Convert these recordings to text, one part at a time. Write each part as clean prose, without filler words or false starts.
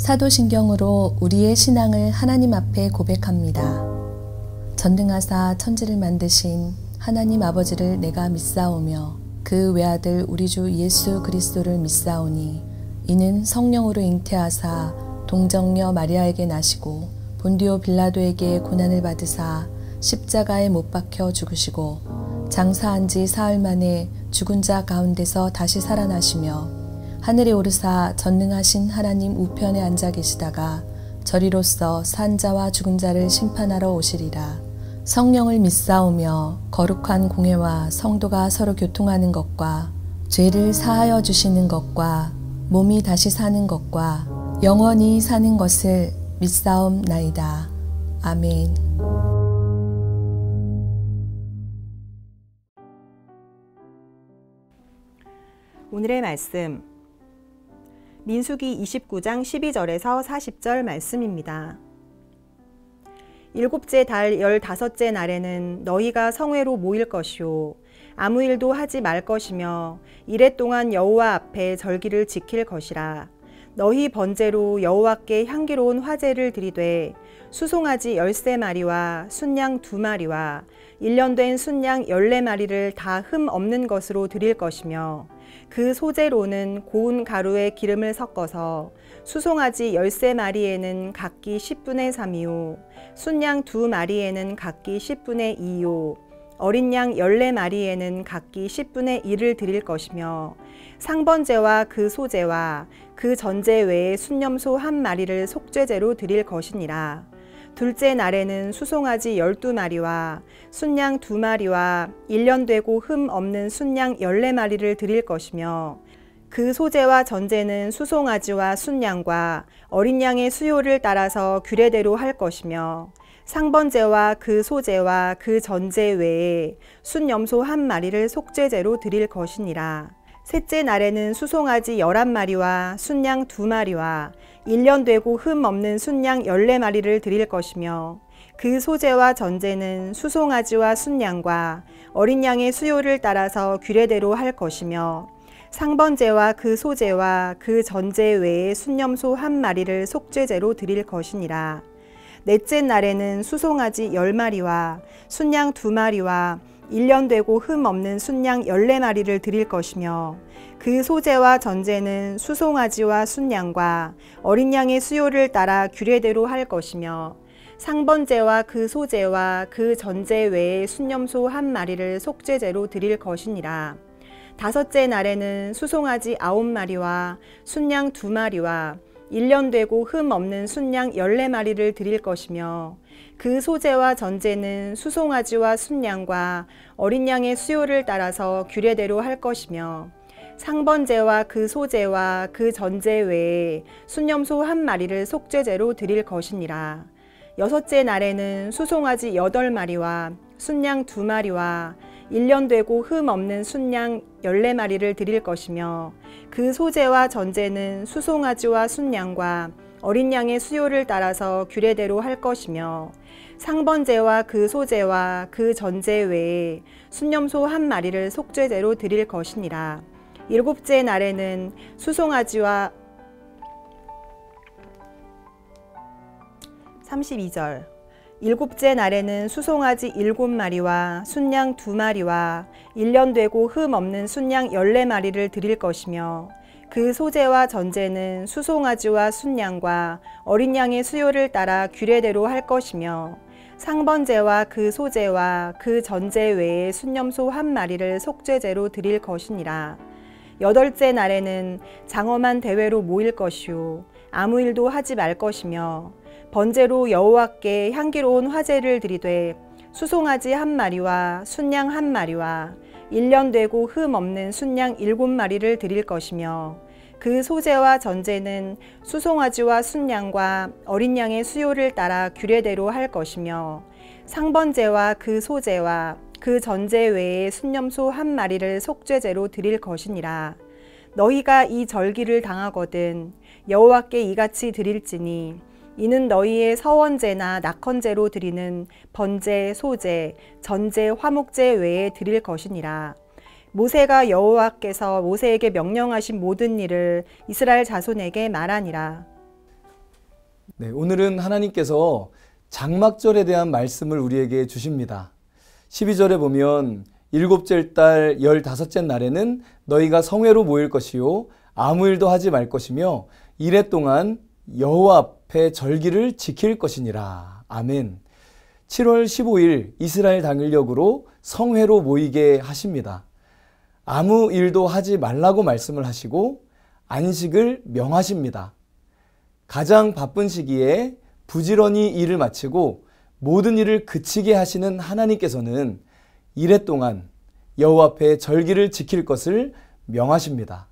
사도신경으로 우리의 신앙을 하나님 앞에 고백합니다. 전능하사 천지를 만드신 하나님 아버지를 내가 믿사오며 그 외아들 우리 주 예수 그리스도를 믿사오니 이는 성령으로 잉태하사 동정녀 마리아에게 나시고 본디오 빌라도에게 고난을 받으사 십자가에 못 박혀 죽으시고 장사한 지 사흘 만에 죽은 자 가운데서 다시 살아나시며 하늘에 오르사 전능하신 하나님 우편에 앉아 계시다가 저리로서 산 자와 죽은 자를 심판하러 오시리라. 성령을 믿사오며 거룩한 공회와 성도가 서로 교통하는 것과 죄를 사하여 주시는 것과 몸이 다시 사는 것과 영원히 사는 것을 믿사옵나이다. 아멘. 오늘의 말씀 민수기 29장 12절에서 40절 말씀입니다. 일곱째 달 15째 날에는 너희가 성회로 모일 것이요 아무 일도 하지 말 것이며 이래 동안 여호와 앞에 절기를 지킬 것이라. 너희 번제로 여호와께 향기로운 화제를 드리되 수송아지 13마리와 순양 2마리와 1년 된 순양 14마리를 다 흠 없는 것으로 드릴 것이며 그 소재로는 고운 가루에 기름을 섞어서 수송아지 13마리에는 각기 10분의 3이요 순양 2마리에는 각기 10분의 2요 어린 양 14마리에는 각기 10분의 1을 드릴 것이며 상번제와 그 소제와 그 전제 외에 순념소 1마리를 속죄제로 드릴 것이니라. 둘째 날에는 수송아지 12마리와 순양 2마리와 1년 되고 흠 없는 순양 14마리를 드릴 것이며 그 소제와 전제는 수송아지와 순양과 어린 양의 수요를 따라서 규례대로 할 것이며 상번제와 그 소제와 그 전제 외에 순염소 1마리를 속죄제로 드릴 것이니라. 셋째 날에는 수송아지 11마리와 순양 2마리와 1년 되고 흠 없는 순양 14마리를 드릴 것이며 그 소제와 전제는 수송아지와 순양과 어린 양의 수요를 따라서 규례대로 할 것이며 상번제와 그 소제와 그 전제 외에 순염소 1마리를 속죄제로 드릴 것이니라. 넷째 날에는 수송아지 10마리와 순양 2마리와 1년 되고 흠 없는 순양 14마리를 드릴 것이며 그 소제와 전제는 수송아지와 순양과 어린 양의 수요를 따라 규례대로 할 것이며 상번제와 그 소제와 그 전제 외에 순염소 1마리를 속죄제로 드릴 것이니라. 다섯째 날에는 수송아지 9마리와 순양 2마리와 1년 되고 흠 없는 순양 14마리를 드릴 것이며 그 소제와 전제는 수송아지와 순양과 어린 양의 수요를 따라서 규례대로 할 것이며 상번제와 그 소제와 그 전제 외에 순염소 1마리를 속죄제로 드릴 것이니라. 여섯째 날에는 수송아지 8마리와 순양 2마리와 1년 되고 흠 없는 순양 14마리를 드릴 것이며 그 소제와 전제는 수송아지와 순양과 어린 양의 수요를 따라서 규례대로 할 것이며 상번제와 그 소제와 그 전제 외에 순염소 1마리를 속죄제로 드릴 것이니라. 일곱째 날에는 수송아지와 32절 일곱째 날에는 수송아지 7마리와 순양 2마리와 1년 되고 흠 없는 순양 14마리를 드릴 것이며 그 소제와 전제는 수송아지와 순양과 어린 양의 수요를 따라 규례대로 할 것이며 상번제와 그 소제와 그 전제 외에 순염소 1마리를 속죄제로 드릴 것이니라. 여덟째 날에는 장엄한 대회로 모일 것이요 아무 일도 하지 말 것이며 번제로 여호와께 향기로운 화제를 드리되 수송아지 1마리와 순양 1마리와 1년 되고 흠 없는 순양 7마리를 드릴 것이며 그 소제와 전제는 수송아지와 순양과 어린 양의 수요를 따라 규례대로 할 것이며 상번제와 그 소제와 그 전제 외에 순염소 1마리를 속죄제로 드릴 것이니라. 너희가 이 절기를 당하거든 여호와께 이같이 드릴지니 이는 너희의 서원제나 낙헌제로 드리는 번제, 소제, 전제, 화목제 외에 드릴 것이니라. 모세가 여호와께서 모세에게 명령하신 모든 일을 이스라엘 자손에게 말하니라. 네, 오늘은 하나님께서 장막절에 대한 말씀을 우리에게 주십니다. 12절에 보면 일곱째 달 15째 날에는 너희가 성회로 모일 것이요 아무 일도 하지 말 것이며 이래 동안 여호와 앞에 절기를 지킬 것이니라. 아멘. 7월 15일 이스라엘 당일력으로 성회로 모이게 하십니다. 아무 일도 하지 말라고 말씀을 하시고 안식을 명하십니다. 가장 바쁜 시기에 부지런히 일을 마치고 모든 일을 그치게 하시는 하나님께서는 이래 동안 여호와 앞에 절기를 지킬 것을 명하십니다.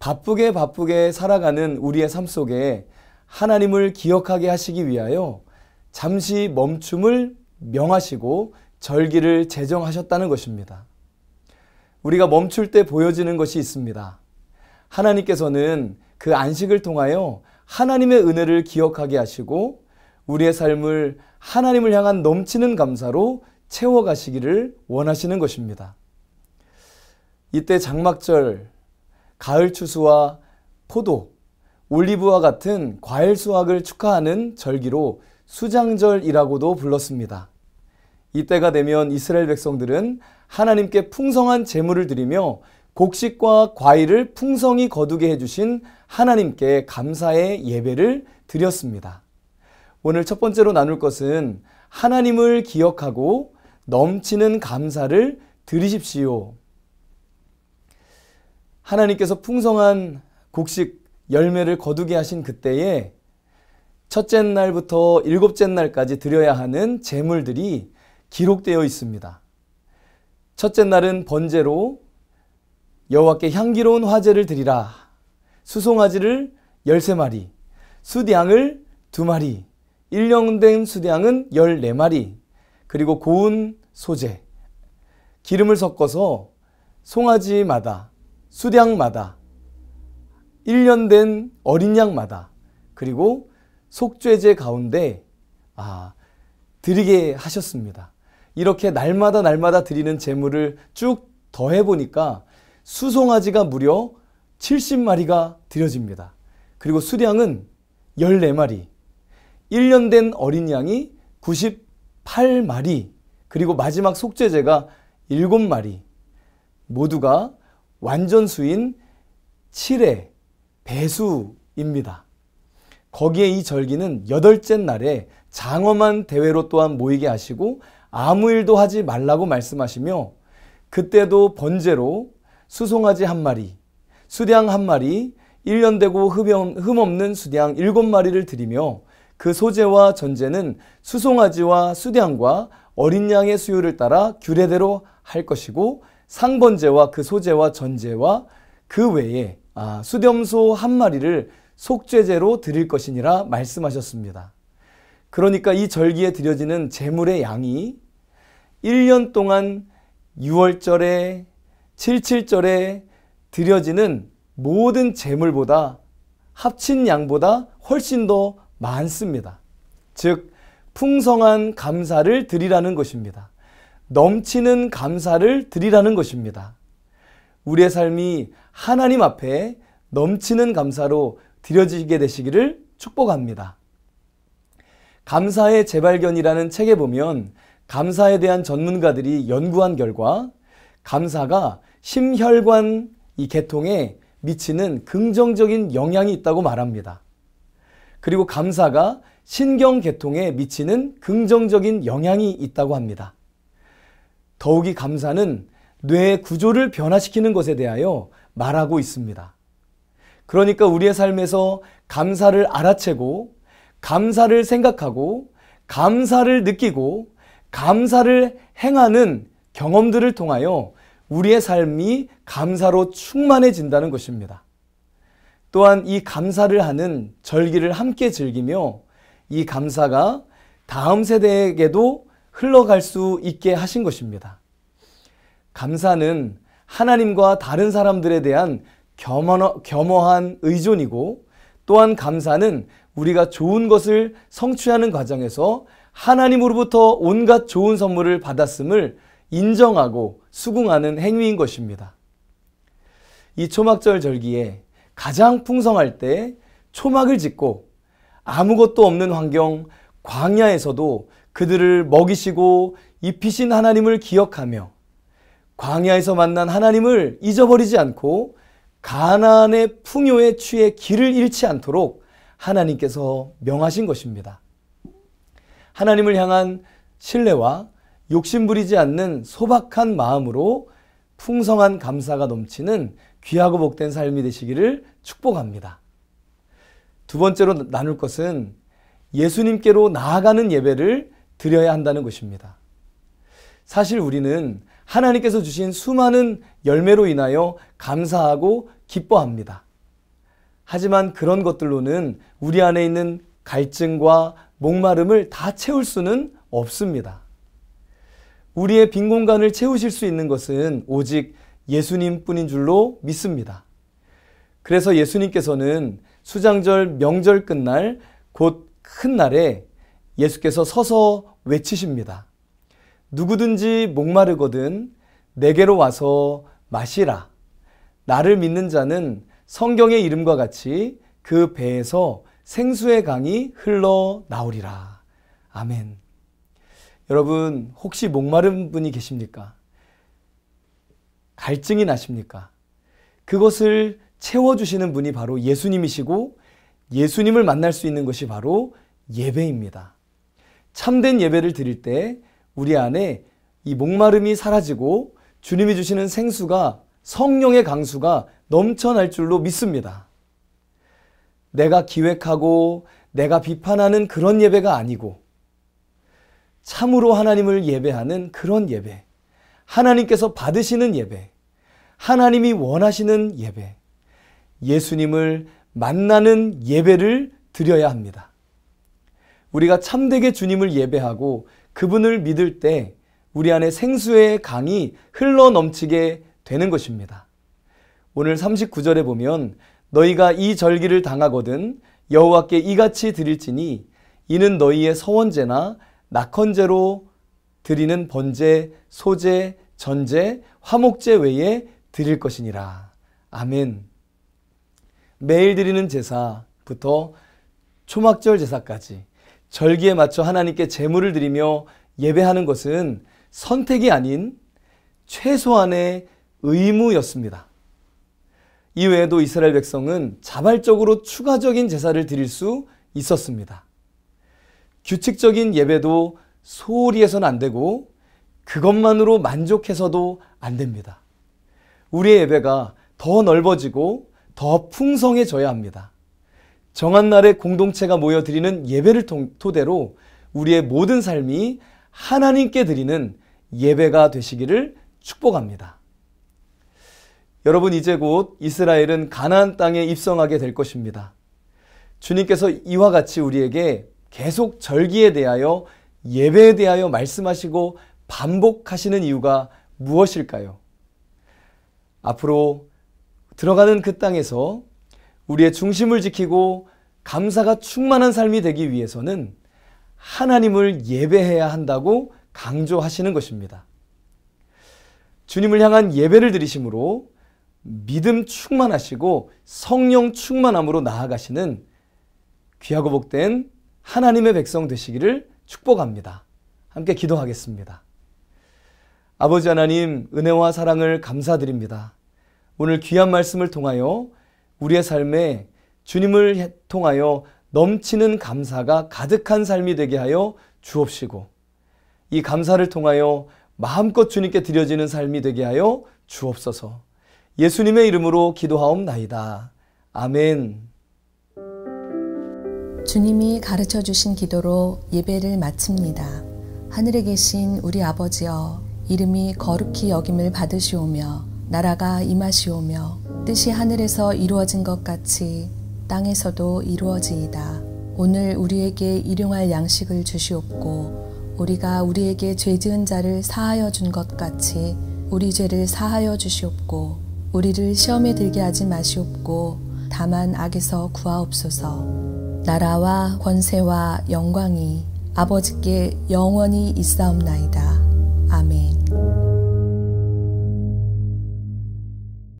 바쁘게 살아가는 우리의 삶 속에 하나님을 기억하게 하시기 위하여 잠시 멈춤을 명하시고 절기를 제정하셨다는 것입니다. 우리가 멈출 때 보여지는 것이 있습니다. 하나님께서는 그 안식을 통하여 하나님의 은혜를 기억하게 하시고 우리의 삶을 하나님을 향한 넘치는 감사로 채워가시기를 원하시는 것입니다. 이때 장막절, 가을 추수와 포도, 올리브와 같은 과일 수확을 축하하는 절기로 수장절이라고도 불렀습니다. 이때가 되면 이스라엘 백성들은 하나님께 풍성한 제물을 드리며 곡식과 과일을 풍성히 거두게 해주신 하나님께 감사의 예배를 드렸습니다. 오늘 첫 번째로 나눌 것은 하나님을 기억하고 넘치는 감사를 드리십시오. 하나님께서 풍성한 곡식 열매를 거두게 하신 그때에 첫째 날부터 일곱째 날까지 드려야 하는 제물들이 기록되어 있습니다. 첫째 날은 번제로 여호와께 향기로운 화제를 드리라. 수송아지를 13마리, 숫양을 2마리, 1년 숫양은 14마리, 그리고 고운 소재, 기름을 섞어서 송아지마다, 숫양마다, 1년 된 어린 양마다, 그리고 속죄제 가운데 드리게 하셨습니다. 이렇게 날마다 드리는 제물을 쭉 더해보니까 수송아지가 무려 70마리가 드려집니다. 그리고 숫양은 14마리, 1년 된 어린 양이 98마리, 그리고 마지막 속죄제가 7마리, 모두가 완전수인 7회 배수입니다. 거기에 이 절기는 8째 날에 장엄한 대회로 또한 모이게 하시고 아무 일도 하지 말라고 말씀하시며 그때도 번제로 수송아지 1마리, 숫양 1마리, 1년 되고 흠없는 숫양 7마리를 드리며 그 소제와 전제는 수송아지와 숫양과 어린 양의 수요를 따라 규례대로 할 것이고 상번제와 그 소제와 전제와 그 외에 수렴소 1마리를 속죄제로 드릴 것이니라 말씀하셨습니다. 그러니까 이 절기에 드려지는 제물의 양이 1년 동안 6월절에 77절에 드려지는 모든 제물보다 합친 양보다 훨씬 더 많습니다. 즉 풍성한 감사를 드리라는 것입니다. 넘치는 감사를 드리라는 것입니다. 우리의 삶이 하나님 앞에 넘치는 감사로 드려지게 되시기를 축복합니다. 감사의 재발견이라는 책에 보면 감사에 대한 전문가들이 연구한 결과 감사가 심혈관 이 계통에 미치는 긍정적인 영향이 있다고 말합니다. 그리고 감사가 신경계통에 미치는 긍정적인 영향이 있다고 합니다. 더욱이 감사는 뇌의 구조를 변화시키는 것에 대하여 말하고 있습니다. 그러니까 우리의 삶에서 감사를 알아채고 감사를 생각하고 감사를 느끼고 감사를 행하는 경험들을 통하여 우리의 삶이 감사로 충만해진다는 것입니다. 또한 이 감사를 하는 절기를 함께 즐기며 이 감사가 다음 세대에게도 흘러갈 수 있게 하신 것입니다. 감사는 하나님과 다른 사람들에 대한 겸허한 의존이고 또한 감사는 우리가 좋은 것을 성취하는 과정에서 하나님으로부터 온갖 좋은 선물을 받았음을 인정하고 수긍하는 행위인 것입니다. 이 초막절 절기에 가장 풍성할 때 초막을 짓고 아무것도 없는 환경, 광야에서도 그들을 먹이시고 입히신 하나님을 기억하며 광야에서 만난 하나님을 잊어버리지 않고 가나안의 풍요에 취해 길을 잃지 않도록 하나님께서 명하신 것입니다. 하나님을 향한 신뢰와 욕심부리지 않는 소박한 마음으로 풍성한 감사가 넘치는 귀하고 복된 삶이 되시기를 축복합니다. 두 번째로 나눌 것은 예수님께로 나아가는 예배를 드려야 한다는 것입니다. 사실 우리는 하나님께서 주신 수많은 열매로 인하여 감사하고 기뻐합니다. 하지만 그런 것들로는 우리 안에 있는 갈증과 목마름을 다 채울 수는 없습니다. 우리의 빈 공간을 채우실 수 있는 것은 오직 예수님 뿐인 줄로 믿습니다. 그래서 예수님께서는 수장절 명절 끝날 곧 큰 날에 예수께서 서서 외치십니다. 누구든지 목마르거든 내게로 와서 마시라. 나를 믿는 자는 성경의 이름과 같이 그 배에서 생수의 강이 흘러나오리라. 아멘. 여러분, 혹시 목마른 분이 계십니까? 갈증이 나십니까? 그것을 채워주시는 분이 바로 예수님이시고 예수님을 만날 수 있는 것이 바로 예배입니다. 참된 예배를 드릴 때 우리 안에 이 목마름이 사라지고 주님이 주시는 생수가, 성령의 강수가 넘쳐날 줄로 믿습니다. 내가 기획하고 내가 비판하는 그런 예배가 아니고 참으로 하나님을 예배하는 그런 예배, 하나님께서 받으시는 예배, 하나님이 원하시는 예배, 예수님을 만나는 예배를 드려야 합니다. 우리가 참되게 주님을 예배하고 그분을 믿을 때 우리 안에 생수의 강이 흘러넘치게 되는 것입니다. 오늘 39절에 보면 너희가 이 절기를 당하거든 여호와께 이같이 드릴지니 이는 너희의 서원제나 낙헌제로 드리는 번제, 소제, 전제, 화목제 외에 드릴 것이니라. 아멘. 매일 드리는 제사부터 초막절 제사까지 절기에 맞춰 하나님께 제물을 드리며 예배하는 것은 선택이 아닌 최소한의 의무였습니다. 이외에도 이스라엘 백성은 자발적으로 추가적인 제사를 드릴 수 있었습니다. 규칙적인 예배도 소홀히 해서는 안 되고 그것만으로 만족해서도 안 됩니다. 우리의 예배가 더 넓어지고 더 풍성해져야 합니다. 정한 날에 공동체가 모여 드리는 예배를 토대로 우리의 모든 삶이 하나님께 드리는 예배가 되시기를 축복합니다. 여러분, 이제 곧 이스라엘은 가나안 땅에 입성하게 될 것입니다. 주님께서 이와 같이 우리에게 계속 절기에 대하여, 예배에 대하여 말씀하시고 반복하시는 이유가 무엇일까요? 앞으로 들어가는 그 땅에서 우리의 중심을 지키고 감사가 충만한 삶이 되기 위해서는 하나님을 예배해야 한다고 강조하시는 것입니다. 주님을 향한 예배를 드리심으로 믿음 충만하시고 성령 충만함으로 나아가시는 귀하고 복된 하나님의 백성 되시기를 축복합니다. 함께 기도하겠습니다. 아버지 하나님, 은혜와 사랑을 감사드립니다. 오늘 귀한 말씀을 통하여 우리의 삶에 주님을 통하여 넘치는 감사가 가득한 삶이 되게 하여 주옵시고 이 감사를 통하여 마음껏 주님께 드려지는 삶이 되게 하여 주옵소서. 예수님의 이름으로 기도하옵나이다. 아멘. 주님이 가르쳐 주신 기도로 예배를 마칩니다. 하늘에 계신 우리 아버지여, 이름이 거룩히 여김을 받으시오며 나라가 임하시오며 뜻이 하늘에서 이루어진 것 같이 땅에서도 이루어지이다. 오늘 우리에게 일용할 양식을 주시옵고 우리가 우리에게 죄 지은 자를 사하여 준 것 같이 우리 죄를 사하여 주시옵고 우리를 시험에 들게 하지 마시옵고 다만 악에서 구하옵소서. 나라와 권세와 영광이 아버지께 영원히 있사옵나이다.